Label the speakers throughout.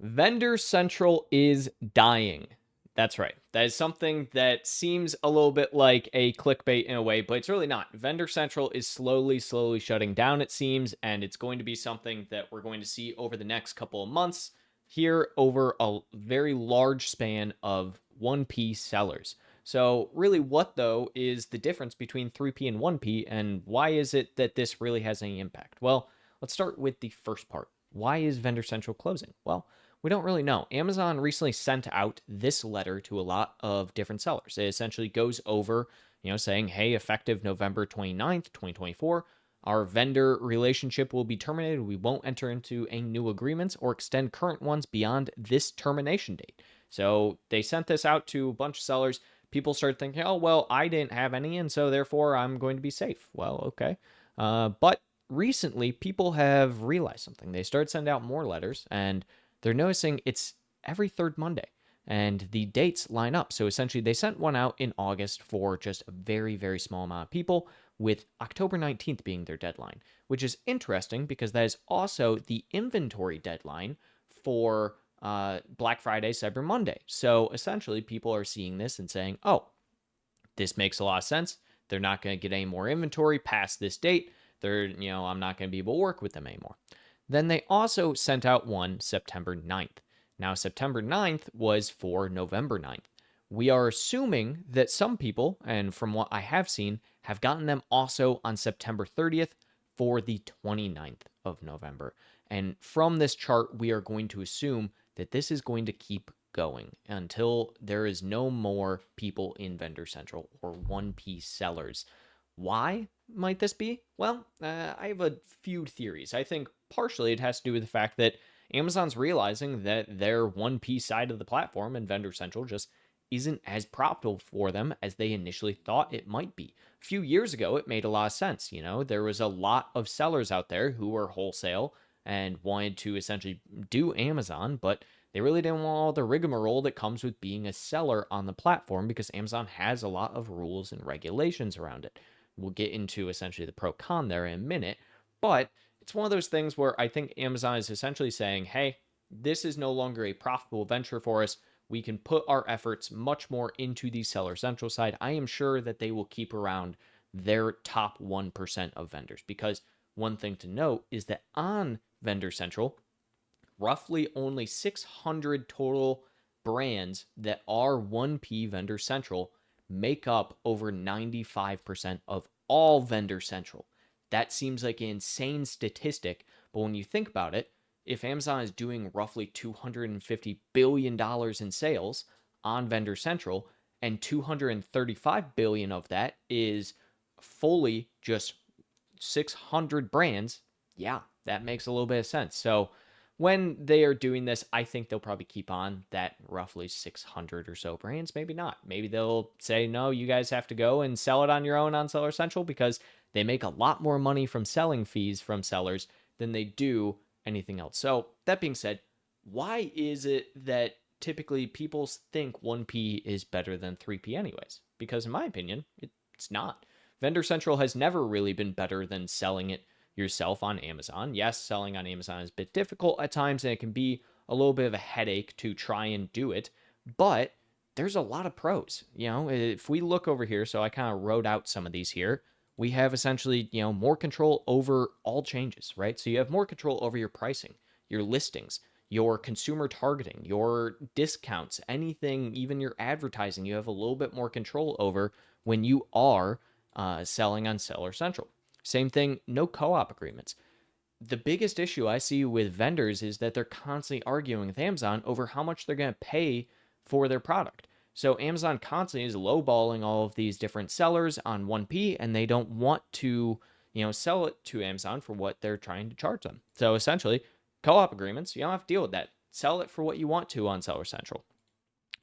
Speaker 1: Vendor Central is dying. That's right. That is something that seems a little bit like a clickbait in a way, but it's really not. Vendor Central is slowly shutting down, it seems, and it's going to be something that we're going to see over the next couple of months here over a very large span of 1P sellers. So, really, what though is the difference between 3P and 1P, and why is it that this really has any impact? Well, let's start with the first part. Why is Vendor Central closing? Well, we don't really know. Amazon recently sent out this letter to a lot of different sellers. It essentially goes over, saying, hey, effective November 29th, 2024, our vendor relationship will be terminated. We won't enter into any new agreements or extend current ones beyond this termination date. So they sent this out to a bunch of sellers. People started thinking, oh, well, I didn't have any, and so therefore I'm going to be safe. Well, okay. But recently, people have realized something. They started sending out more letters, and they're noticing it's every third Monday and the dates line up. So essentially, they sent one out in August for just a very small amount of people, with October 19th being their deadline, which is interesting because that is also the inventory deadline for Black Friday, Cyber Monday. So essentially, people are seeing this and saying, oh, this makes a lot of sense. They're not going to get any more inventory past this date. I'm not going to be able to work with them anymore. Then they also sent out one September 9th. Now, September 9th was for November 9th. We are assuming that some people, and from what I have seen, have gotten them also on September 30th for the 29th of November. And from this chart, we are going to assume that this is going to keep going until there is no more people in Vendor Central or 1P sellers. Why might this be? Well, I have a few theories. I think partially it has to do with the fact that Amazon's realizing that their 1P side of the platform and Vendor Central just isn't as profitable for them as they initially thought it might be. A few years ago, it made a lot of sense. There was a lot of sellers out there who were wholesale and wanted to essentially do Amazon, but they really didn't want all the rigmarole that comes with being a seller on the platform because Amazon has a lot of rules and regulations around it. We'll get into essentially the pro con there in a minute, but it's one of those things where I think Amazon is essentially saying, hey, this is no longer a profitable venture for us. We can put our efforts much more into the seller central side. I am sure that they will keep around their top 1% of vendors, because one thing to note is that on Vendor Central, roughly only 600 total brands that are 1P Vendor Central make up over 95% of all Vendor Central. That seems like an insane statistic, but when you think about it, if Amazon is doing roughly $250 billion in sales on Vendor Central, and 235 billion of that is fully just 600 brands, yeah, that makes a little bit of sense. So when they are doing this, I think they'll probably keep on that roughly 600 or so brands. Maybe not. Maybe they'll say, no, you guys have to go and sell it on your own on Seller Central, because they make a lot more money from selling fees from sellers than they do anything else. So that being said, why is it that typically people think 1P is better than 3P anyways? Because in my opinion, it's not. Vendor Central has never really been better than selling it yourself on Amazon. Yes, selling on Amazon is a bit difficult at times, and it can be a little bit of a headache to try and do it, but there's a lot of pros. If we look over here, so I kind of wrote out some of these here. We have essentially, more control over all changes, right? So you have more control over your pricing, your listings, your consumer targeting, your discounts, anything, even your advertising. You have a little bit more control over when you are selling on Seller Central. Same thing, no co-op agreements. The biggest issue I see with vendors is that they're constantly arguing with Amazon over how much they're going to pay for their product. So Amazon constantly is lowballing all of these different sellers on 1P, and they don't want to, sell it to Amazon for what they're trying to charge them. So essentially, co-op agreements, you don't have to deal with that. Sell it for what you want to on Seller Central.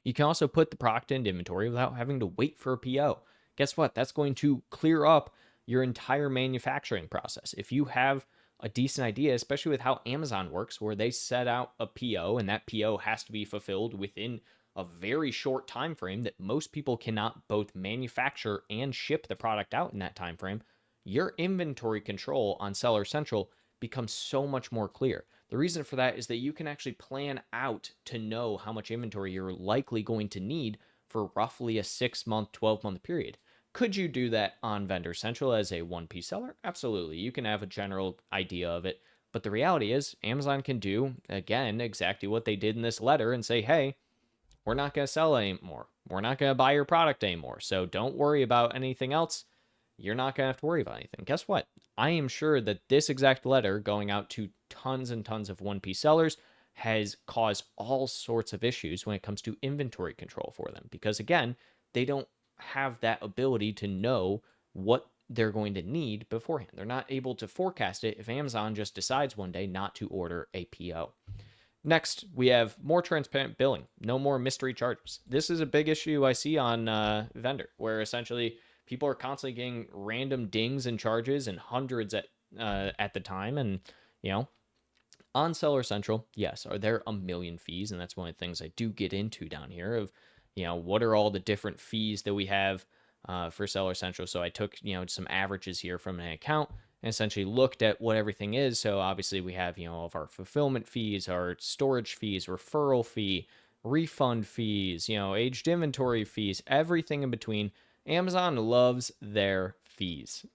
Speaker 1: You can also put the product into inventory without having to wait for a PO. Guess what? That's going to clear up your entire manufacturing process. If you have a decent idea, especially with how Amazon works, where they set out a PO and that PO has to be fulfilled within a very short time frame that most people cannot both manufacture and ship the product out in that time frame, your inventory control on Seller Central becomes so much more clear. The reason for that is that you can actually plan out to know how much inventory you're likely going to need for roughly a 6-month, 12-month period. Could you do that on Vendor Central as a 1P seller? Absolutely. You can have a general idea of it. But the reality is, Amazon can do, again, exactly what they did in this letter and say, hey, we're not going to sell anymore. We're not going to buy your product anymore. So don't worry about anything else. You're not going to have to worry about anything. Guess what? I am sure that this exact letter going out to tons and tons of 1P sellers has caused all sorts of issues when it comes to inventory control for them. Because again, they don't have that ability to know what they're going to need beforehand. They're not able to forecast it if Amazon just decides one day not to order a PO. Next, we have more transparent billing, no more mystery charges. This is a big issue I see on Vendor, where essentially people are constantly getting random dings and charges and hundreds at the time. And, you know, on Seller Central, yes, are there a million fees? And that's one of the things I do get into down here of, what are all the different fees that we have for Seller Central? So I took, some averages here from an account and essentially looked at what everything is. So obviously we have, all of our fulfillment fees, our storage fees, referral fee, refund fees, aged inventory fees, everything in between. Amazon loves their fees.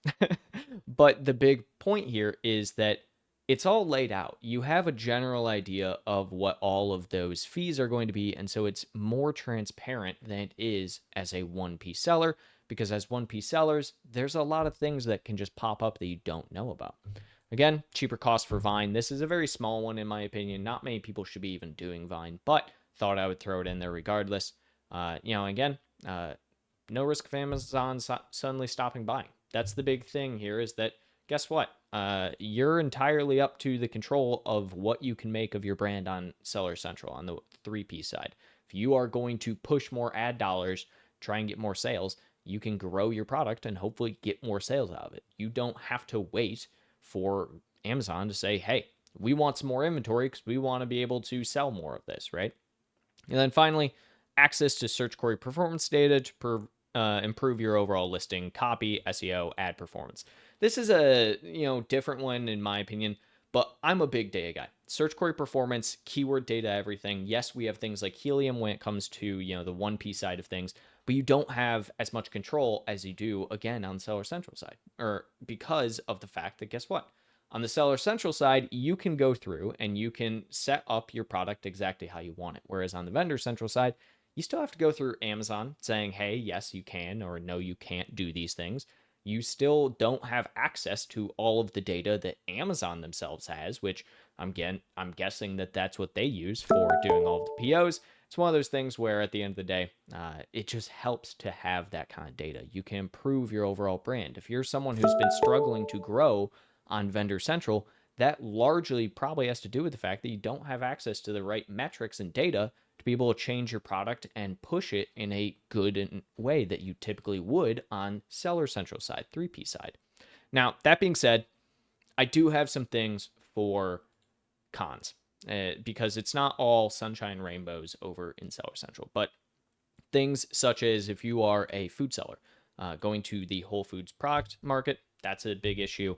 Speaker 1: But the big point here is that it's all laid out. You have a general idea of what all of those fees are going to be. And so it's more transparent than it is as a 1P seller, because as 1P sellers, there's a lot of things that can just pop up that you don't know about. Again, cheaper cost for Vine. This is a very small one, in my opinion. Not many people should be even doing Vine, but thought I would throw it in there regardless. Again, no risk of Amazon suddenly stopping buying. That's the big thing here, is that guess what? You're entirely up to the control of what you can make of your brand on Seller Central on the 3P side. If you are going to push more ad dollars, try and get more sales, you can grow your product and hopefully get more sales out of it. You don't have to wait for Amazon to say, hey, we want some more inventory because we want to be able to sell more of this, right? And then finally, access to search query performance data to improve your overall listing copy, SEO, ad performance. This is a different one in my opinion, but I'm a big data guy. Search query performance, keyword data, everything. Yes, we have things like Helium when it comes to the 1P side of things, but you don't have as much control as you do again on Seller Central side, or because of the fact that guess what? On the Seller Central side, you can go through and you can set up your product exactly how you want it. Whereas on the Vendor Central side, you still have to go through Amazon saying, hey, yes, you can, or no, you can't do these things. You still don't have access to all of the data that Amazon themselves has, which I'm guessing that that's what they use for doing all of the POs. It's one of those things where at the end of the day, it just helps to have that kind of data. You can improve your overall brand. If you're someone who's been struggling to grow on Vendor Central, that largely probably has to do with the fact that you don't have access to the right metrics and data to be able to change your product and push it in a good way that you typically would on Seller Central side, 3P side. Now, that being said, I do have some things for cons because it's not all sunshine and rainbows over in Seller Central, but things such as if you are a food seller going to the Whole Foods product market, that's a big issue.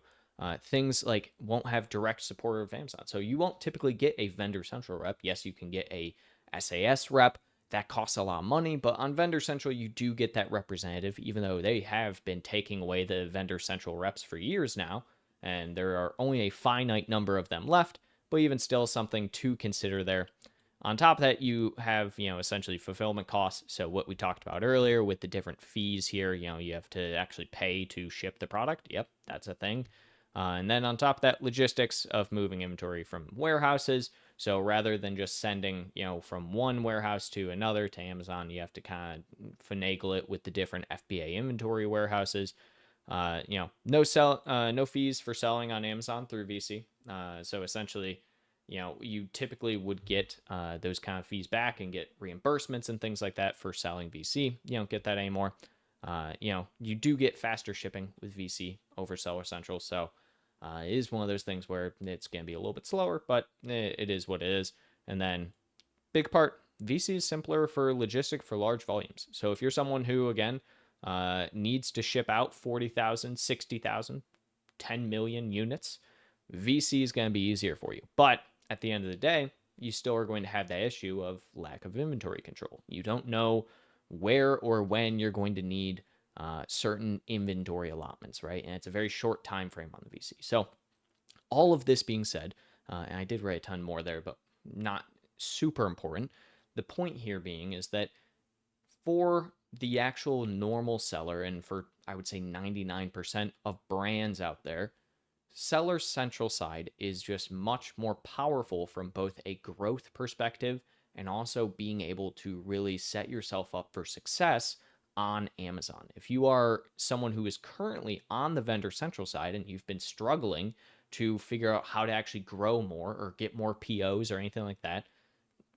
Speaker 1: Things like won't have direct support of Amazon. So you won't typically get a Vendor Central rep. Yes, you can get a SAS rep. That costs a lot of money, but on Vendor Central, you do get that representative, even though they have been taking away the Vendor Central reps for years now, and there are only a finite number of them left, but even still something to consider there. On top of that, you have, essentially fulfillment costs. So what we talked about earlier with the different fees here, you have to actually pay to ship the product. Yep, that's a thing. And then on top of that, logistics of moving inventory from warehouses. So rather than just sending, from one warehouse to another to Amazon, you have to kind of finagle it with the different FBA inventory warehouses. No fees for selling on Amazon through VC. So essentially, you typically would get those kind of fees back and get reimbursements and things like that for selling VC. You don't get that anymore. You do get faster shipping with VC over Seller Central. So it is one of those things where it's going to be a little bit slower, but it is what it is. And then big part, VC is simpler for logistic for large volumes. So if you're someone who, again, needs to ship out 40,000, 60,000, 10 million units, VC is going to be easier for you. But at the end of the day, you still are going to have that issue of lack of inventory control. You don't know where or when you're going to need certain inventory allotments, right? And it's a very short time frame on the VC. So all of this being said, and I did write a ton more there, but not super important. The point here being is that for the actual normal seller, and for I would say 99% of brands out there, Seller Central side is just much more powerful from both a growth perspective and also being able to really set yourself up for success on Amazon. If you are someone who is currently on the Vendor Central side and you've been struggling to figure out how to actually grow more or get more POs or anything like that,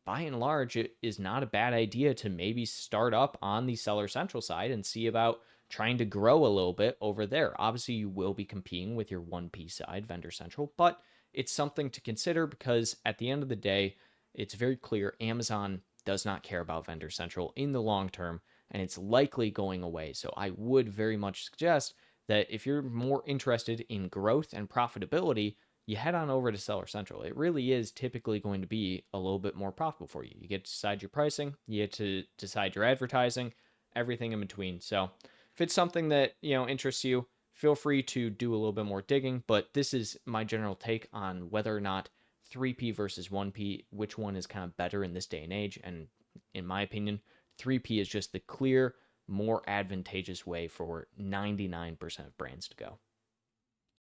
Speaker 1: by and large, it is not a bad idea to maybe start up on the Seller Central side and see about trying to grow a little bit over there. Obviously, you will be competing with your 1P side, Vendor Central, but it's something to consider because at the end of the day, it's very clear Amazon does not care about Vendor Central in the long term, and it's likely going away. So I would very much suggest that if you're more interested in growth and profitability, you head on over to Seller Central. It really is typically going to be a little bit more profitable for you. You get to decide your pricing, you get to decide your advertising, everything in between. So if it's something that, interests you, feel free to do a little bit more digging, but this is my general take on whether or not 3P versus 1P, which one is kind of better in this day and age. And in my opinion, 3P is just the clear, more advantageous way for 99% of brands to go.